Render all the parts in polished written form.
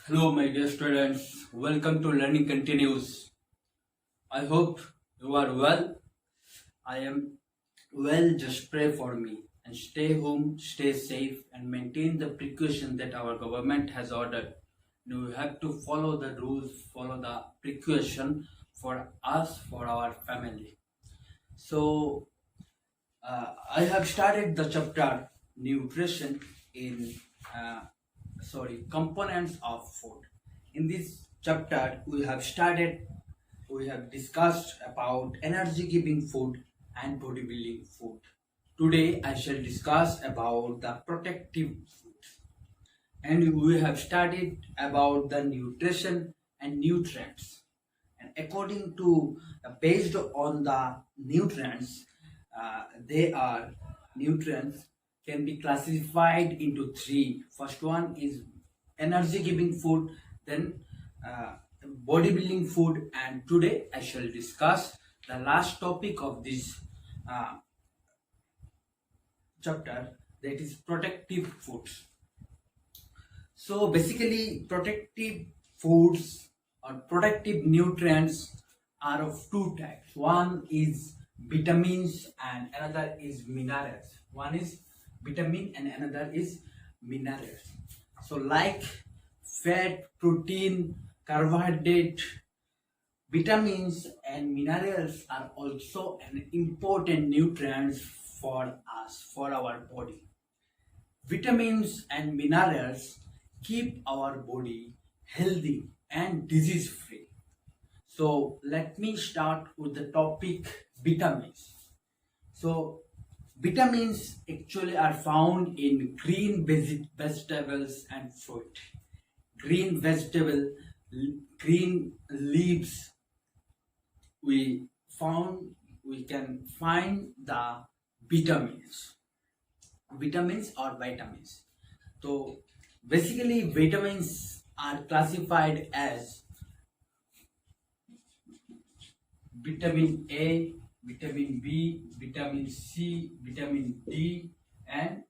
Hello, my dear students. Welcome to Learning Continues. I hope you are well. I am well. Just pray for me and stay home, stay safe, and maintain the precaution that our government has ordered. You have to follow the rules, follow the precaution for us, for our family. So, I have started the chapter nutrition in components of food. In this chapter, we have discussed about energy giving food and bodybuilding food. Today, I shall discuss about the protective food, and we have studied about the nutrition and nutrients. And according to based on the nutrients, they are nutrients can be classified into three. First one is energy giving food, then bodybuilding food, and today I shall discuss the last topic of this uh, chapter, that is protective foods. So basically, protective foods or protective nutrients are of two types. One is vitamins and another is minerals. One is vitamin and another is minerals. So like fat, protein, carbohydrate, vitamins and minerals are also an important nutrients for us, for our body. Vitamins and minerals keep our body healthy and disease free. So let me start with the topic vitamins. So vitamins actually are found in green vegetables and fruit. Green vegetable, green leaves, we can find the vitamins. Vitamins or vitamins. So basically vitamins are classified as vitamin A, vitamin B, vitamin C, vitamin D, and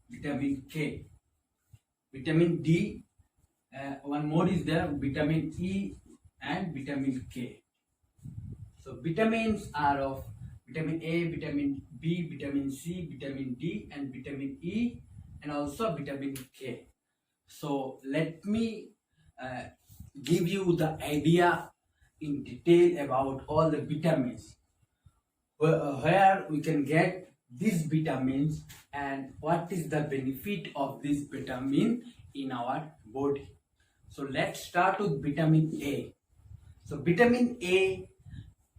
vitamin K. Vitamin D, one more is there, vitamin E and vitamin K. So vitamins are of vitamin A, vitamin B, vitamin C, vitamin D, and vitamin E, and also vitamin K. So let me give you the idea in detail about all the vitamins, where we can get these vitamins and what is the benefit of this vitamin in our body. So let's start with vitamin A. So vitamin A,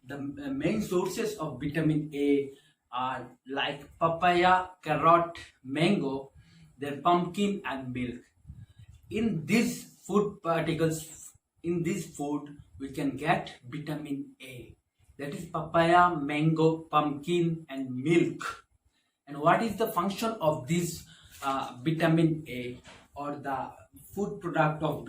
the main sources of vitamin A are like papaya, carrot, mango, then pumpkin and milk. In these food particles, in this food, we can get vitamin A. That is papaya, mango, pumpkin, and milk. And what is the function of this vitamin A, or the food product of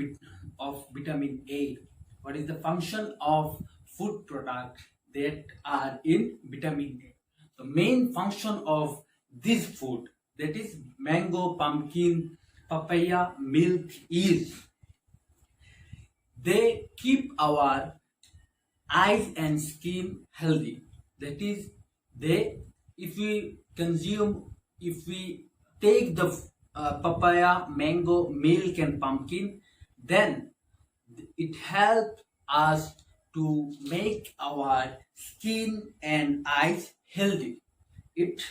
vitamin A? What is the function of food product that are in vitamin A? The main function of this food, that is mango, pumpkin, papaya, milk, is they keep our eyes and skin healthy. That is, they, if we consume, if we take the papaya, mango, milk, and pumpkin, then it helps us to make our skin and eyes healthy. It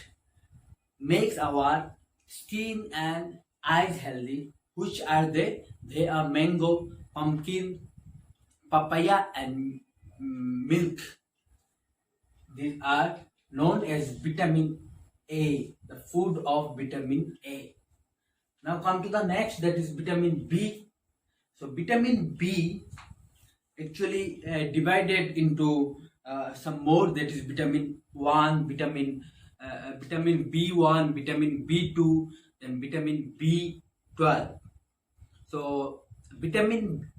makes our skin and eyes healthy. Which are they? They are mango, pumpkin, papaya, and milk. These are known as vitamin A, the food of vitamin A. Now come to the next, that is vitamin B. So vitamin B actually divided into some more, that is vitamin 1, vitamin B1, vitamin B2, then vitamin B12. So vitamin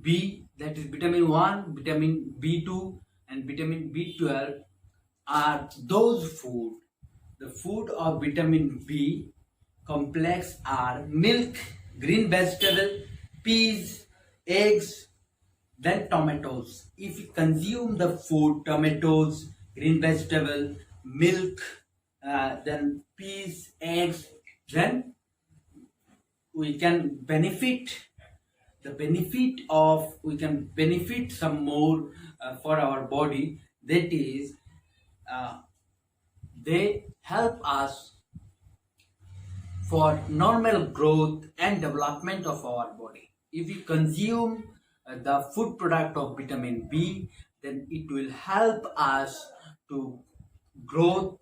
B, that is vitamin 1, vitamin B2, and vitamin B12 are those food. The food of vitamin B complex are milk green vegetable, peas, eggs, then tomatoes. If we consume the food, tomatoes, green vegetable, milk, then peas, eggs, then we can benefit we can benefit some more for our body. That is, uh, they help us for normal growth and development of our body. If we consume the food product of vitamin B, then it will help us to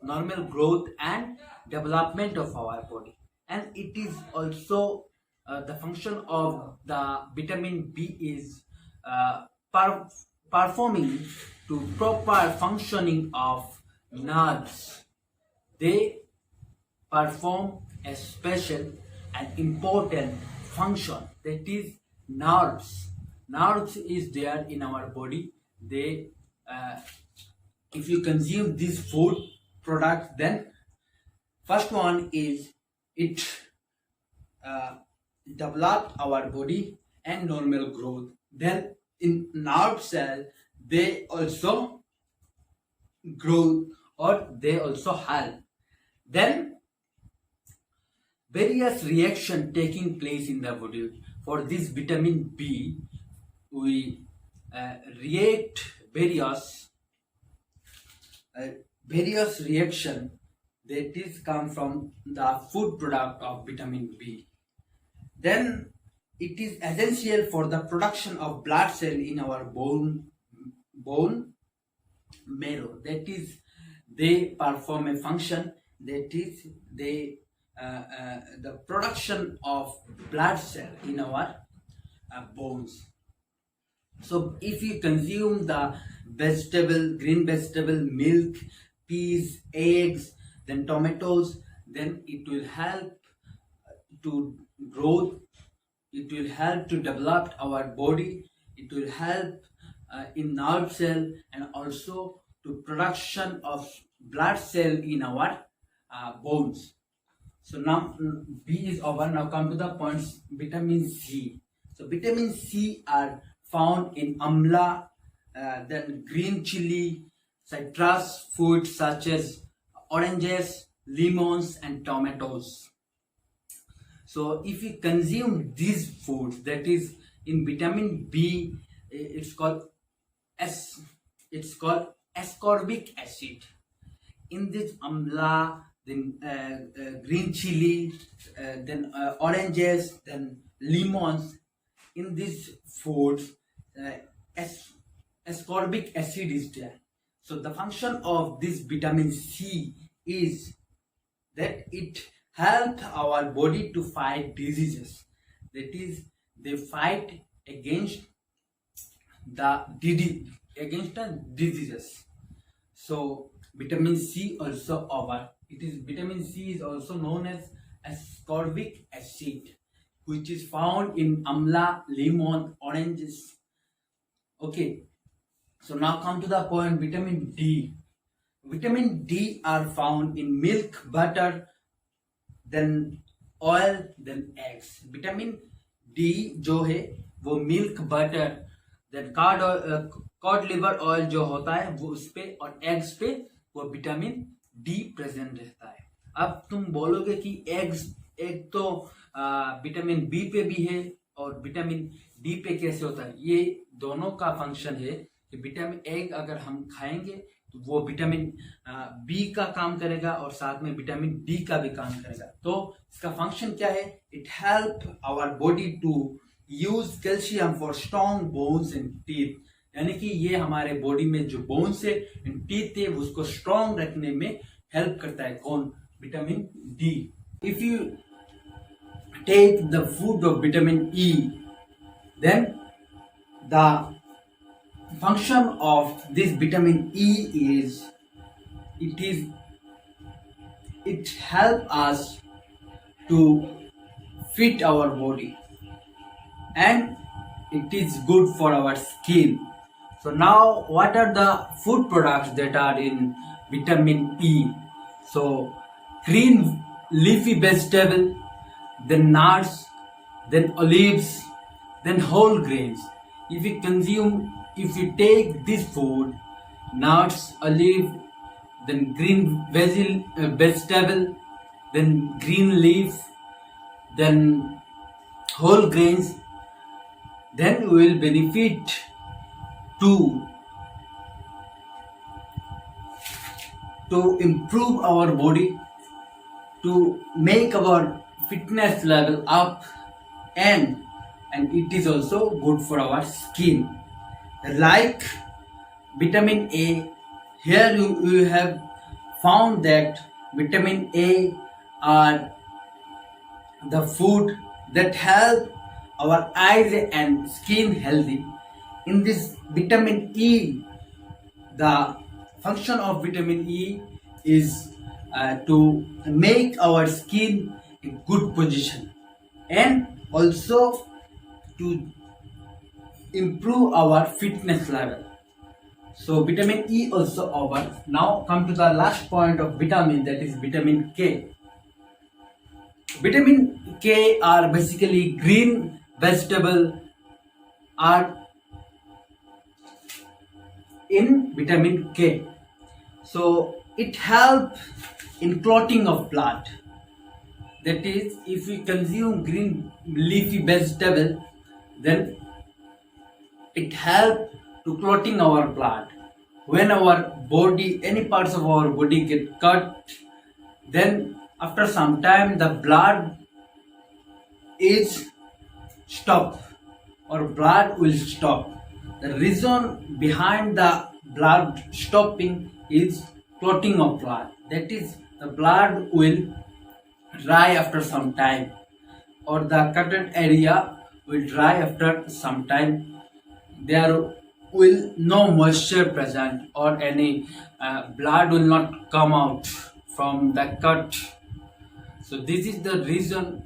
normal growth and development of our body. And it is also the function of the vitamin B is per- performing to proper functioning of nerves. They perform a special and important function, that is nerves. Nerves is there in our body. They if you consume this food product, then first one is it develop our body and normal growth. Then in nerve cell they also grow or they also help. Then various reaction taking place in the body. For this vitamin B, we react various reaction that is come from the food product of vitamin B. Then it is essential for the production of blood cell in our bone marrow. That is, they perform a function, that is the production of blood cell in our bones. So if you consume the green vegetable, milk, peas, eggs, then tomatoes, then it will help to growth, it will help to develop our body, it will help in nerve cell and also to production of blood cell in our bones. So now B is over. Now come to the points. Vitamin C. So vitamin C are found in amla, then green chili, citrus fruits such as oranges, lemons, and tomatoes. So if you consume these foods, that is in vitamin B, it's called ascorbic acid. In this amla, then green chili, then oranges, then lemons. In these foods, ascorbic acid is there. So the function of this vitamin C is that it helps our body to fight diseases. That is, they fight against the diseases. So vitamin C also vitamin C is also known as ascorbic acid, which is found in amla, lemon, oranges. Okay, so now come to the point. Vitamin D. Vitamin D are found in milk, butter, then oil, then eggs. Vitamin D जो है वो milk, butter, then cod liver oil जो होता है वो उस पे और एग्स पे वो विटामिन डी प्रेजेंट रहता है. अब तुम बोलोगे कि एग तो विटामिन बी पे भी है और विटामिन डी पे कैसे होता है. ये दोनों का फंक्शन है कि विटामिन एग अगर हम खाएंगे तो वो विटामिन बी का काम करेगा और साथ में विटामिन डी का भी काम करेगा. तो इसका फंक्शन क्या है? It help our body to use calcium for strong bones and teeth. यानी कि ये हमारे बॉडी में जो बोन्स है एंड टीथ है उसको स्ट्रॉन्ग रखने में हेल्प करता है. कौन? Vitamin D. If you take the food of vitamin E, then the function of this vitamin E is it help us to fit our body and it is good for our skin. So now what are the food products that are in vitamin E? So green leafy vegetable, the nuts, then olives, then whole grains. If you take this food, nuts, olive, then green vegetable, then green leaf, then whole grains, then we will benefit to improve our body, to make our fitness level up, and it is also good for our skin. Like vitamin A, here you have found that vitamin A are the food that help our eyes and skin healthy. In this vitamin E, the function of vitamin E is to make our skin a good position, and also to improve our fitness level. So vitamin E also over. Now come to the last point of vitamin, that is vitamin K. Vitamin K are basically green vegetable are in vitamin K. So it helps in clotting of blood. That is, if we consume green leafy vegetable, then it helps to clotting our blood. When our body, any parts of our body get cut, then after some time the blood is stop, or blood will stop. The reason behind the blood stopping is clotting of blood. That is, the blood will dry after some time, or the cutted area will dry after some time. There will no moisture present, or any blood will not come out from the cut. So this is the reason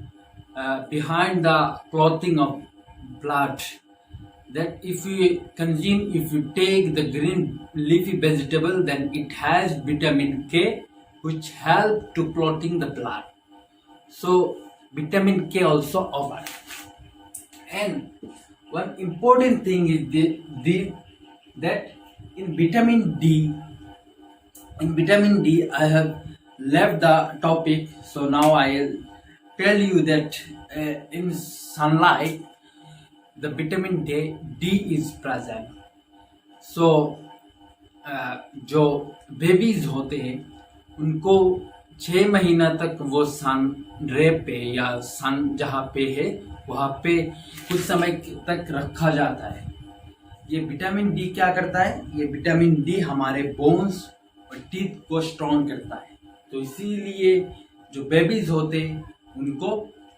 behind the clotting of blood. That if you take the green leafy vegetable, then it has vitamin K, which help to clotting the blood. So vitamin K also over. And one important thing is that in vitamin D, I have left the topic. So now I'll tell you that in sunlight the vitamin D is present. So जो babies होते हैं उनको 6 महीना तक वो सन रे पे या सन जहाँ पे है वहाँ पे कुछ समय तक रखा जाता है. ये विटामिन डी क्या करता है? ये विटामिन डी हमारे बोन्स और टीथ को स्ट्रॉन्ग करता है. तो इसीलिए जो बेबीज होते हैं उनको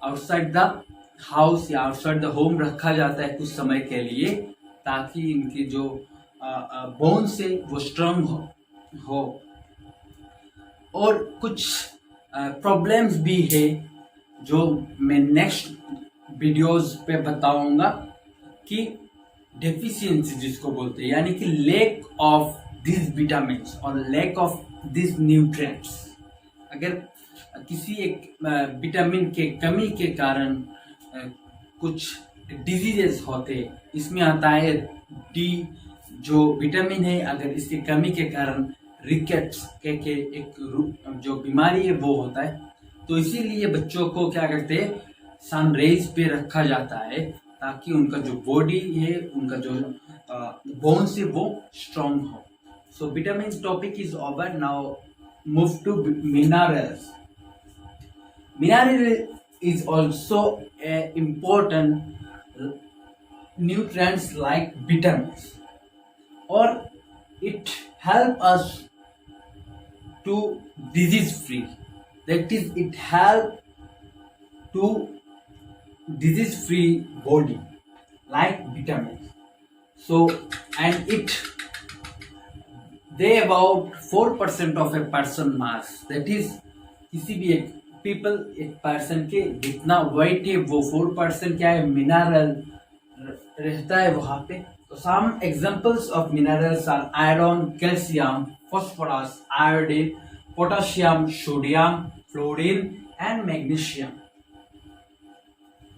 आउटसाइड द हाउस या आउटसाइड द होम रखा जाता है कुछ समय के लिए, ताकि इनके जो बोन्स है वो स्ट्रॉन्ग हो. और कुछ प्रॉब्लम्स भी है जो मैं नेक्स्ट वीडियोस पे बताऊंगा, कि डेफिशिएंसी जिसको बोलते हैं, यानी कि लैक ऑफ दिस विटामिन्स और लैक ऑफ दिस न्यूट्रिएंट्स. अगर किसी एक विटामिन के कमी के कारण कुछ डिजीजेस होते, इसमें आता है डी जो विटामिन है, अगर इसकी कमी के कारण रिकेट्स के एक जो बीमारी है वो होता है. तो इसीलिए बच्चों को क्या करते हैं, सन रेज पे रखा जाता है, ताकि उनका जो बॉडी है, उनका जो बोन्स है वो स्ट्रॉन्ग हो. So vitamin topic is over. Now move to minerals. Mineral is also important nutrients like vitamins, or it help us to disease free. That is, it help to disease free body like vitamins. So, and it they about 4% of a person mass. That is, किसी भी एक people एक person के जितना wait है वो 4% क्या है, मिनरल रहता है वहां पे. तो some examples of minerals are iron, calcium, phosphorus, iodine, potassium, sodium, fluorine and magnesium.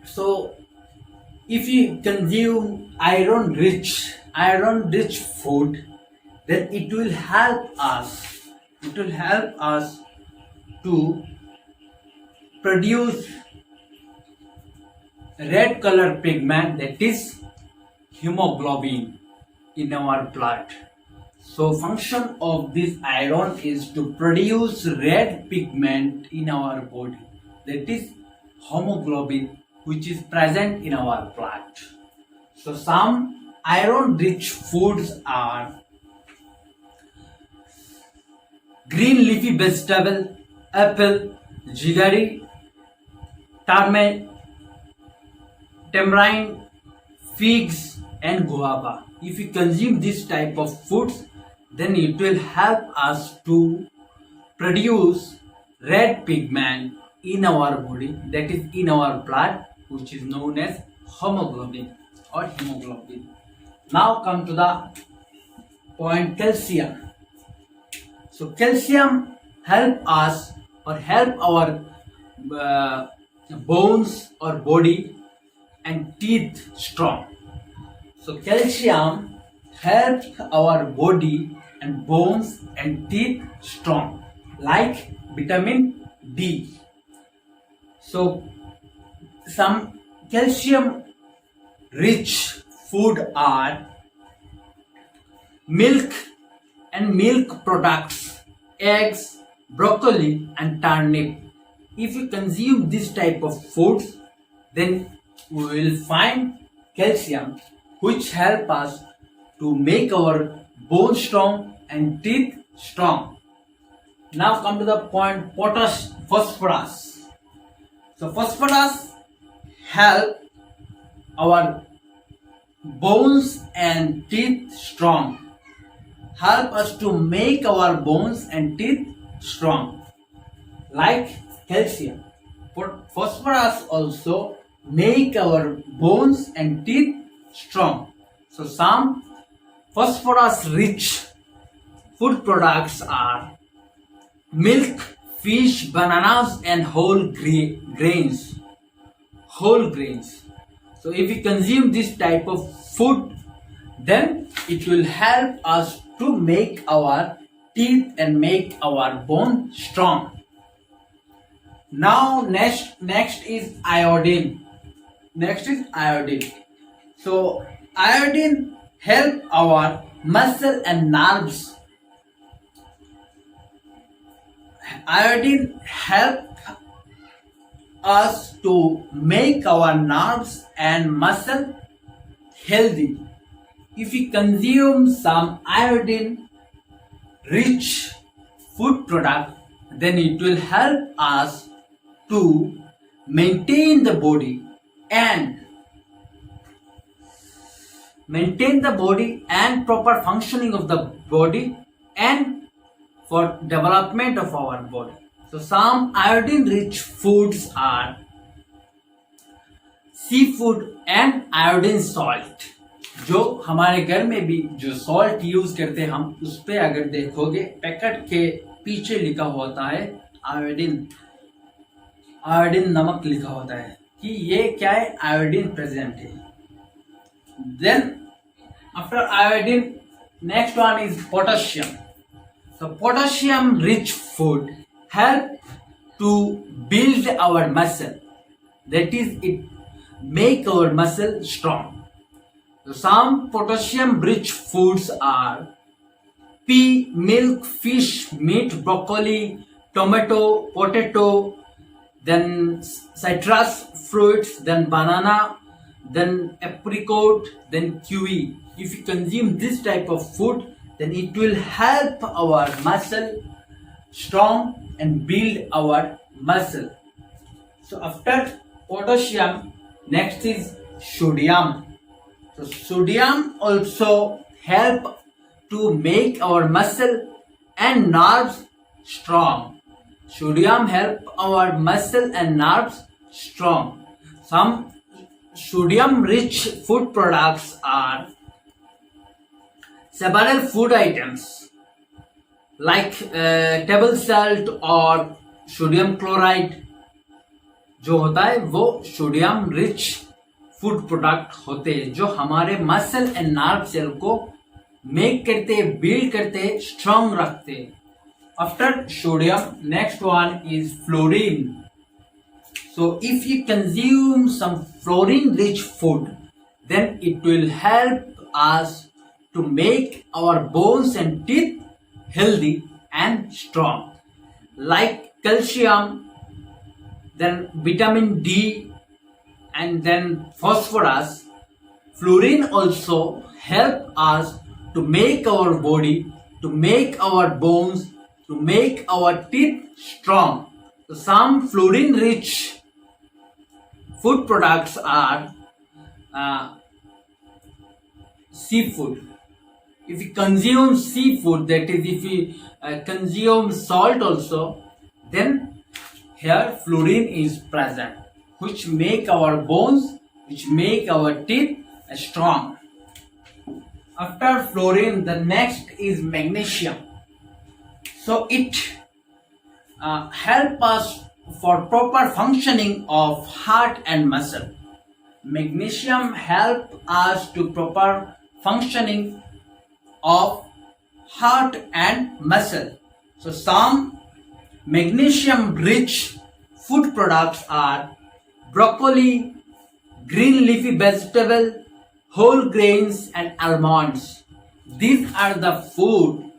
So if you consume iron rich food, then it will help us. It will help us to produce red color pigment, that is hemoglobin, in our blood. So function of this iron is to produce red pigment in our body, that is hemoglobin, which is present in our blood. So some iron rich foods are green leafy vegetable, apple, jaggery, tamarind, figs and guava. If we consume this type of foods, then it will help us to produce red pigment in our body, that is in our blood, which is known as hemoglobin or hemoglobin. Now come to the point calcium. So calcium help us or help our bones or body and teeth strong. So calcium helps our body and bones and teeth strong, like vitamin D. So some calcium rich food are milk and milk products, eggs, broccoli and turnip. If you consume this type of foods, then we will find calcium, which help us to make our bones strong and teeth strong. Now come to the point phosphorus. So phosphorus help our bones and teeth strong, help us to make our bones and teeth strong, like calcium. Phosphorus also make our bones and teeth strong. So some phosphorus rich food products are milk, fish, bananas and whole grains. So if we consume this type of food, then it will help us to make our teeth and make our bone strong. Now next is iodine. So iodine help our muscle and nerves. Iodine help us to make our nerves and muscle healthy. If we consume some iodine rich food product, then it will help us to maintain the body and proper functioning of the body and for development of our body. So some iodine rich foods are seafood and iodine salt. जो हमारे घर में भी जो salt use करते हैं हम, उस पे अगर देखोगे पैकेट के पीछे लिखा होता है आयोडीन नमक लिखा होता है कि ये क्या है, आयोडीन प्रेजेंट है. Then after iodine next one is potassium. So potassium rich food help to build our muscle, that is it make our muscle strong. So some potassium rich foods are pea, milk, fish, meat, broccoli, tomato, potato, then citrus fruits, then banana, then apricot, then kiwi. If you consume this type of food, then it will help our muscle strong and build our muscle. So after potassium, next is sodium. So sodium also help to make our muscle and nerves strong. Sodium help our muscle and nerves strong. Some sodium rich food products are several food items like table salt or sodium chloride, जो होता है वो sodium rich food product होते हैं जो हमारे muscle and nerve cell को make करते, बिल्ड करते, स्ट्रांग रखते। After sodium next one is fluorine. So if you consume some fluorine rich food, then it will help us to make our bones and teeth healthy and strong. Like calcium, then vitamin D, and then phosphorus. Fluorine also help us to make our body, to make our bones, to make our teeth strong. So some fluorine rich food products are seafood. If you consume seafood, that is, if you consume salt also, then here fluorine is present, which make our bones, which make our teeth strong. After fluorine, the next is magnesium. So it help us for proper functioning of heart and muscle. Magnesium help us to proper functioning of heart and muscle. So some magnesium rich food products are broccoli, green leafy vegetable, whole grains and almonds. These are the food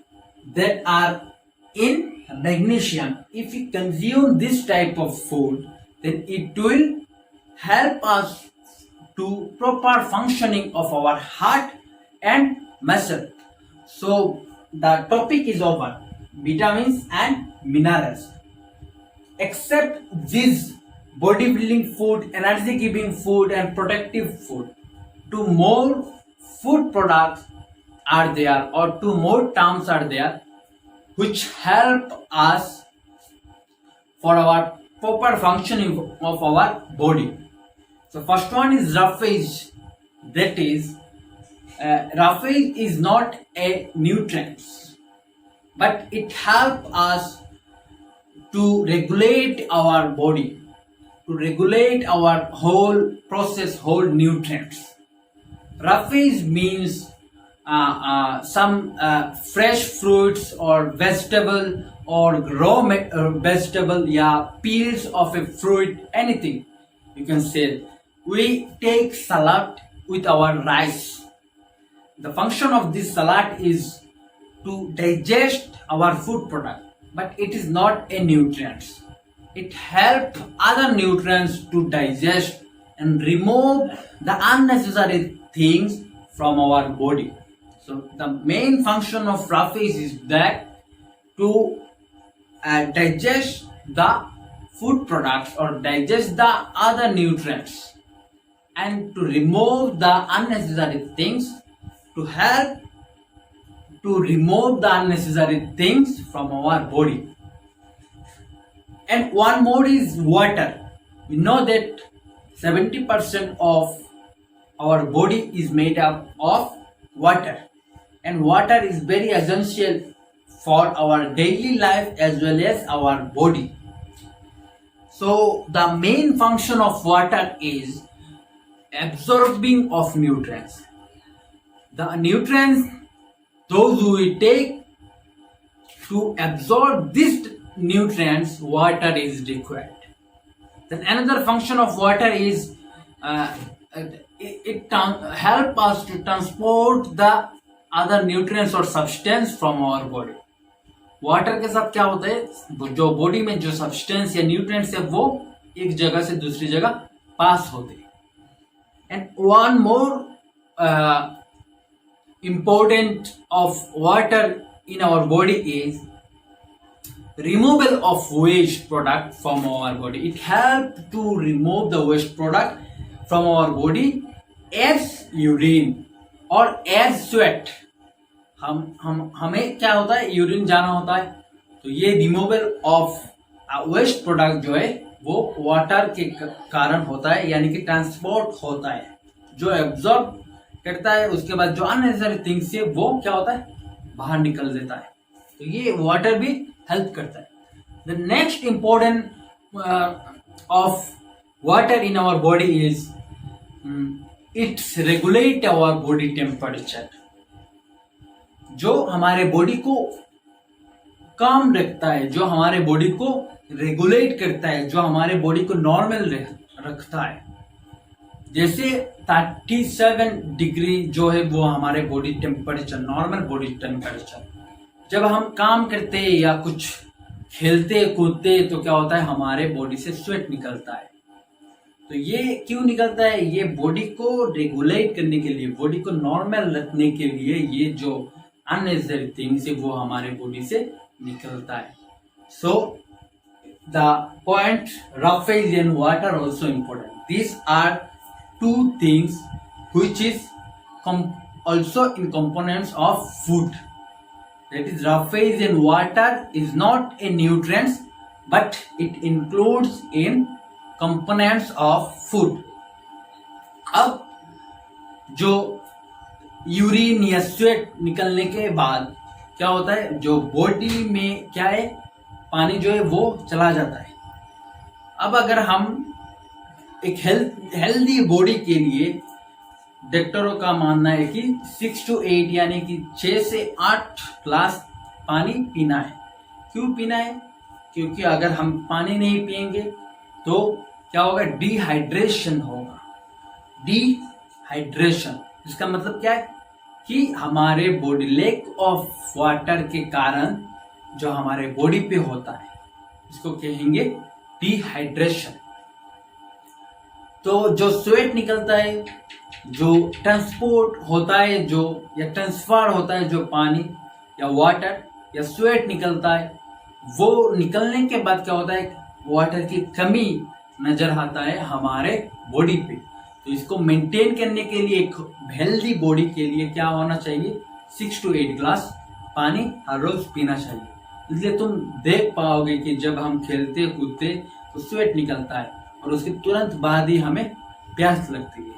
that are in magnesium. If you consume this type of food, then it will help us to proper functioning of our heart and muscle. So the topic is over, vitamins and minerals. Except these bodybuilding food, energy giving food and protective food, two more food products are there, or two more terms are there which help us for our proper functioning of our body. So first one is roughage. That is, roughage is not a nutrient, but it helps us to regulate our body, to regulate our whole process, whole nutrients. Roughage means some fresh fruits or vegetable or raw vegetable, peels of a fruit, anything you can say. We take salad with our rice. The function of this salad is to digest our food product, but it is not a nutrient. It helps other nutrients to digest and remove the unnecessary things from our body. So the main function of roughage is that to digest the food products or digest the other nutrients and to remove the unnecessary things, to help to remove the unnecessary things from our body. And one more is water. We know that 70% of our body is made up of water, and water is very essential for our daily life as well as our body. So the main function of water is absorbing of nutrients. The nutrients, those who we take to absorb these nutrients, water is required. Then another function of water is it help us to transport the other nutrients or substance from our body. Water के साथ क्या होता है, जो body में जो substance या nutrients है वो एक जगह से दूसरी जगह पास होते हैं. And one more important of water in our body is removal of waste product from our body. It helps to remove the waste product from our body as urine or as sweat. हमें क्या होता है, urine जाना होता है, तो ये removal of waste product जो है वो वाटर के कारण होता है, यानी कि ट्रांसपोर्ट होता है, जो एब्जॉर्ब करता है, उसके बाद जो अननेसेसरी थिंग्स है वो क्या होता है, बाहर निकल देता है. तो ये वाटर भी हेल्प करता है. The next important of water in our body is it's regulate our body temperature. जो हमारे बॉडी को काम रखता है, जो हमारे बॉडी को रेगुलेट करता है, जो हमारे बॉडी को नॉर्मल रखता है, जैसे 37 डिग्री जो है वो हमारे body temperature, normal body temperature. जब हम काम करते हैं या कुछ खेलते कूदते तो क्या होता है, हमारे बॉडी से स्वेट निकलता है। तो ये क्यों निकलता है, ये बॉडी को रेगुलेट करने के लिए, बॉडी को नॉर्मल रखने के लिए ये जो अननेसेसरी थिंग्स है वो हमारे बॉडी से निकलता है। So the point roughage and water also important. These are two things which is also in components of food. That is, rough phase in water is not a nutrients, but it includes in components of food. अब जो urine या sweat निकलने के बाद क्या होता है, जो बॉडी में क्या है, पानी जो है वो चला जाता है। अब अगर हम एक हेल्दी बॉडी के लिए डॉक्टरों का मानना है कि 6 to 8 यानी कि 6 से 8 ग्लास पानी पीना है। क्यों पीना है, क्योंकि अगर हम पानी नहीं पिएंगे तो क्या होगा, डिहाइड्रेशन होगा। डिहाइड्रेशन इसका मतलब क्या है कि हमारे बॉडी लैक ऑफ वाटर के कारण जो हमारे बॉडी पे होता है इसको कहेंगे डिहाइड्रेशन। तो जो स्वेट निकलता है, जो ट्रांसपोर्ट होता है, जो या ट्रांसफर होता है, जो पानी या वाटर या स्वेट निकलता है, वो निकलने के बाद क्या होता है, वाटर की कमी नजर आता है हमारे बॉडी पे। तो इसको मेंटेन करने के लिए, एक हेल्दी बॉडी के लिए क्या होना चाहिए, 6 to 8 ग्लास पानी हर रोज पीना चाहिए। इसलिए तुम देख पाओगे कि जब हम खेलते कूदते तो स्वेट निकलता है और उसके तुरंत बाद ही हमें प्यास लगती है,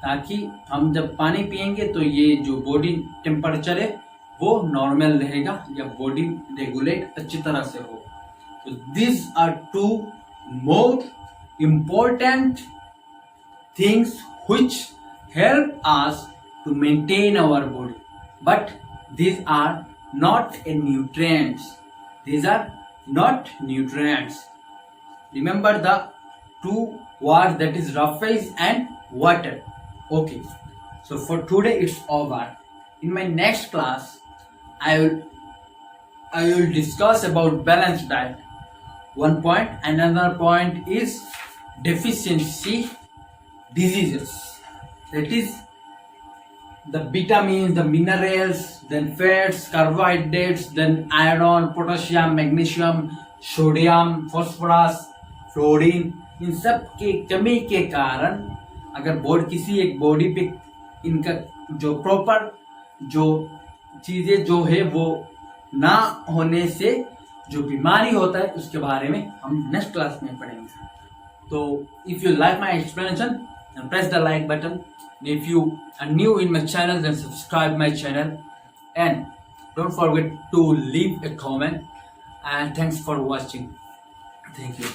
ताकि हम जब पानी पिएंगे तो ये जो बॉडी टेम्परेचर है वो नॉर्मल रहेगा या बॉडी रेगुलेट अच्छी तरह से हो। तो this are two more important things which help us to maintain our body, but these are not a nutrients. These are not nutrients. Remember the two words, that is rough phase and water. Okay, so for today it's over. In my next class I will discuss about balanced diet, one point. Another point is deficiency diseases, that is the vitamins, the minerals, then fats, carbohydrates, then iron, potassium, magnesium, sodium, phosphorus, fluorine, इन सब के कमी के कारण अगर किसी एक body पे इनका जो प्रॉपर जो चीजें जो है वो ना होने से जो बीमारी होता है उसके बारे में हम नेक्स्ट क्लास में पढ़ेंगे। तो if you like my explanation then press the like button. If you are new in my channel, then subscribe my channel and don't forget to leave a comment. And thanks for watching. Thank you.